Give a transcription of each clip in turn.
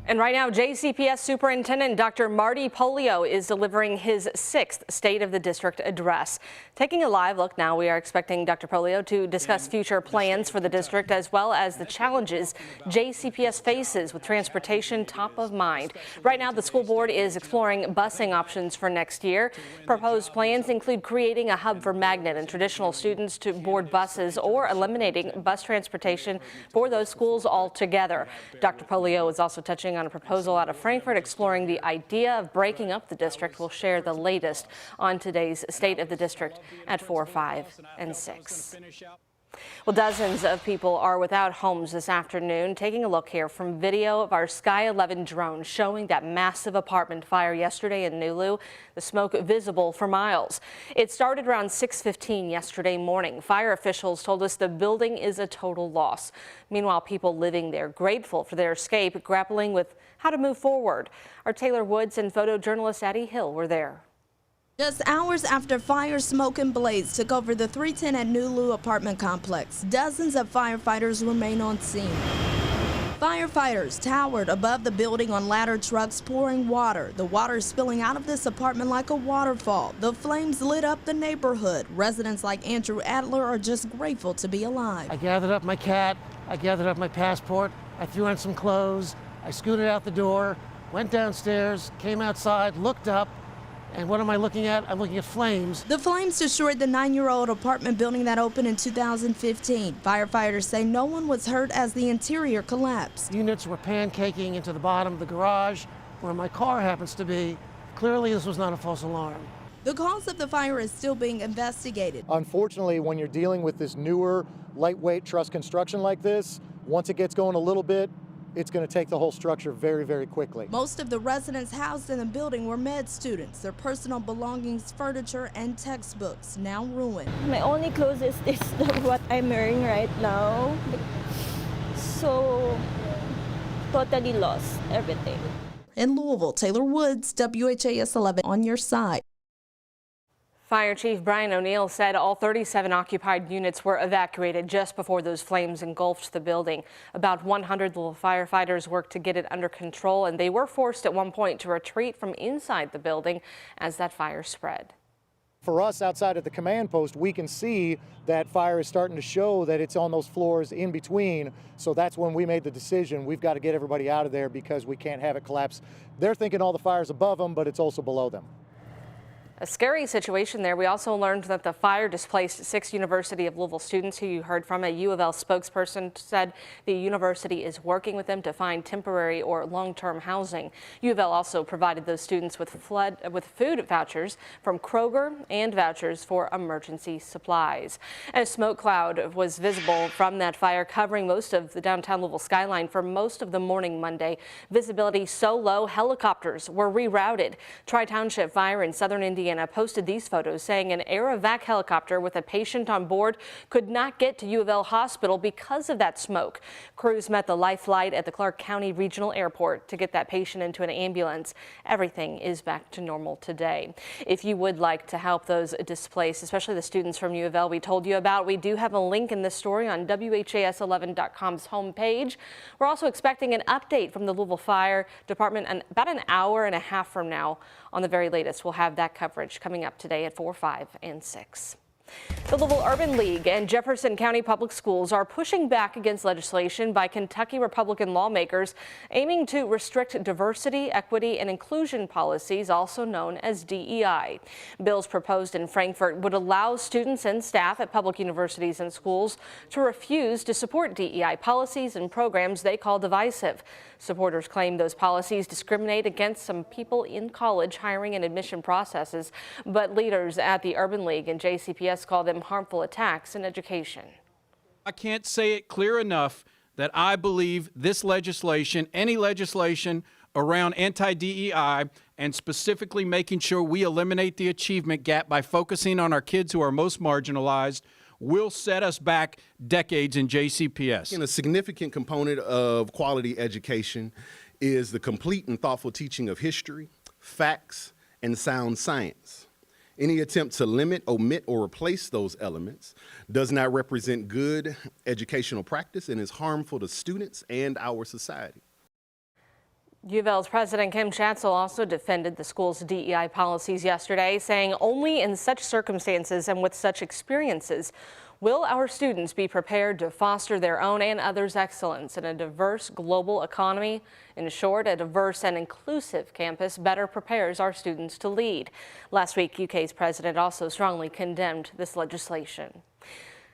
And right now, JCPS Superintendent Dr. Marty Polio is delivering his 6th State of the District address. Taking a live look now, we are expecting Dr. Polio to discuss future plans for the district as well as the challenges JCPS faces with transportation top of mind. Right now, the school board is exploring busing options for next year. Proposed plans include creating a hub for magnet and traditional students to board buses or eliminating bus transportation for those schools altogether. Dr. Polio is also touching on a proposal out of Frankfort exploring the idea of breaking up the district. We'll share the latest on today's State of the District at 4, 5, and 6. Well, dozens of people are without homes this afternoon. Taking a look here from video of our WHAS11 drone showing that massive apartment fire yesterday in Nulu, the smoke visible for miles. It started around 6:15 yesterday morning. Fire officials told us the building is a total loss. Meanwhile, people living there grateful for their escape, grappling with how to move forward. Our Taylor Woods and photojournalist Addie Hill were there. Just hours after fire, smoke, and blaze took over the 310 at Nulu apartment complex, dozens of firefighters remain on scene. Firefighters towered above the building on ladder trucks pouring water. The water spilling out of this apartment like a waterfall. The flames lit up the neighborhood. Residents like Andrew Adler are just grateful to be alive. I gathered up my cat, I gathered up my passport, I threw on some clothes, I scooted out the door, went downstairs, came outside, looked up. And what am I looking at? I'm looking at flames. The flames destroyed the 9-year-old apartment building that opened in 2015. Firefighters say no one was hurt as the interior collapsed. Units were pancaking into the bottom of the garage where my car happens to be. Clearly, this was not a false alarm. The cause of the fire is still being investigated. Unfortunately, when you're dealing with this newer, lightweight truss construction like this, once it gets going a little bit, it's going to take the whole structure very, very quickly. Most of the residents housed in the building were med students. Their personal belongings, furniture, and textbooks now ruined. My only clothes is this, what I'm wearing right now. So, totally lost everything. In Louisville, Taylor Woods, WHAS11 on your side. Fire Chief Brian O'Neill said all 37 occupied units were evacuated just before those flames engulfed the building. About 100 Louisville firefighters worked to get it under control, and they were forced at one point to retreat from inside the building as that fire spread. For us outside at the command post, we can see that fire is starting to show that it's on those floors in between. So that's when we made the decision. We've got to get everybody out of there because we can't have it collapse. They're thinking all the fire's above them, but it's also below them. A scary situation there. We also learned that the fire displaced 6 University of Louisville students who you heard from. A U of L spokesperson said the university is working with them to find temporary or long-term housing. U of L also provided those students with food vouchers from Kroger and vouchers for emergency supplies. A smoke cloud was visible from that fire, covering most of the downtown Louisville skyline for most of the morning Monday. Visibility so low, helicopters were rerouted. Tri-Township Fire in southern Indiana posted these photos saying an Aerovac helicopter with a patient on board could not get to U of L Hospital because of that smoke. Crews met the life flight at the Clark County Regional Airport to get that patient into an ambulance. Everything is back to normal today. If you would like to help those displaced, especially the students from U of L we told you about, we do have a link in this story on WHAS11.com's homepage. We're also expecting an update from the Louisville Fire Department about an hour and a half from now. On the very latest, we'll have that coverage coming up today at 4, 5, and 6. The Louisville Urban League and Jefferson County Public Schools are pushing back against legislation by Kentucky Republican lawmakers aiming to restrict diversity, equity, and inclusion policies, also known as DEI. Bills proposed in Frankfort would allow students and staff at public universities and schools to refuse to support DEI policies and programs they call divisive. Supporters claim those policies discriminate against some people in college hiring and admission processes, but leaders at the Urban League and JCPS call them harmful attacks in education. I can't say it clear enough that I believe this legislation, any legislation around anti-DEI, and specifically making sure we eliminate the achievement gap by focusing on our kids who are most marginalized, will set us back decades in JCPS. And a significant component of quality education is the complete and thoughtful teaching of history, facts, and sound science. Any attempt to limit, omit, or replace those elements does not represent good educational practice and is harmful to students and our society. U of L's President Kim Schatzel also defended the school's DEI policies yesterday, saying only in such circumstances and with such experiences will our students be prepared to foster their own and others' excellence in a diverse global economy. In short, a diverse and inclusive campus better prepares our students to lead. Last week, UK's president also strongly condemned this legislation.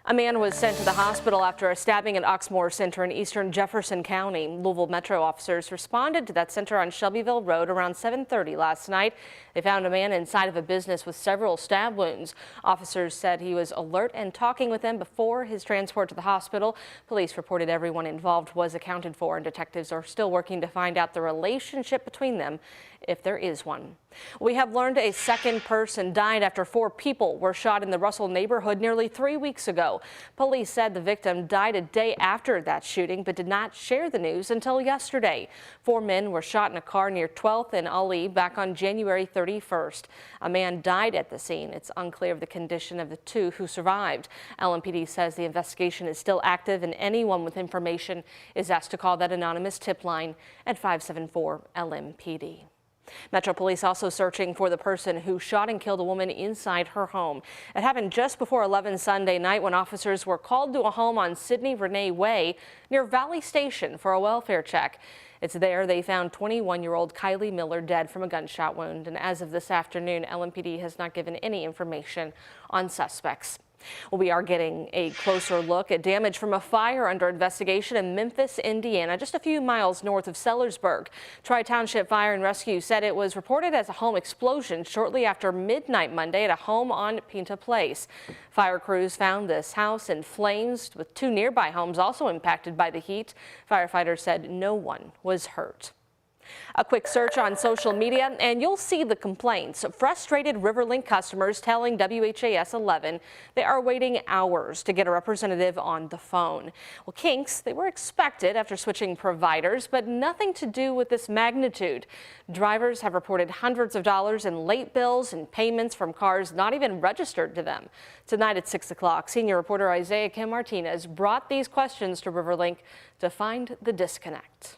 A man was sent to the hospital after a stabbing at Oxmoor Center in eastern Jefferson County. Louisville Metro officers responded to that center on Shelbyville Road around 7:30 last night. They found a man inside of a business with several stab wounds. Officers said he was alert and talking with them before his transport to the hospital. Police reported everyone involved was accounted for, and detectives are still working to find out the relationship between them, if there is one. We have learned a second person died after 4 people were shot in the Russell neighborhood nearly 3 weeks ago. Police said the victim died a day after that shooting, but did not share the news until yesterday. 4 men were shot in a car near 12th and Ali back on January 31st. A man died at the scene. It's unclear of the condition of the 2 who survived. LMPD says the investigation is still active, and anyone with information is asked to call that anonymous tip line at 574 LMPD. Metro Police also searching for the person who shot and killed a woman inside her home. It happened just before 11 Sunday night when officers were called to a home on Sidney Renee Way near Valley Station for a welfare check. It's there they found 21-year-old Kylie Miller dead from a gunshot wound. And as of this afternoon, LMPD has not given any information on suspects. Well, we are getting a closer look at damage from a fire under investigation in Memphis, Indiana, just a few miles north of Sellersburg. Tri-Township Fire and Rescue said it was reported as a home explosion shortly after midnight Monday at a home on Pinta Place. Fire crews found this house in flames, with 2 nearby homes also impacted by the heat. Firefighters said no one was hurt. A quick search on social media and you'll see the complaints. Frustrated Riverlink customers telling WHAS11 they are waiting hours to get a representative on the phone. Well, kinks, they were expected after switching providers, but nothing to do with this magnitude. Drivers have reported hundreds of dollars in late bills and payments from cars not even registered to them. Tonight at 6 o'clock, senior reporter Isaiah Kim Martinez brought these questions to Riverlink to find the disconnect.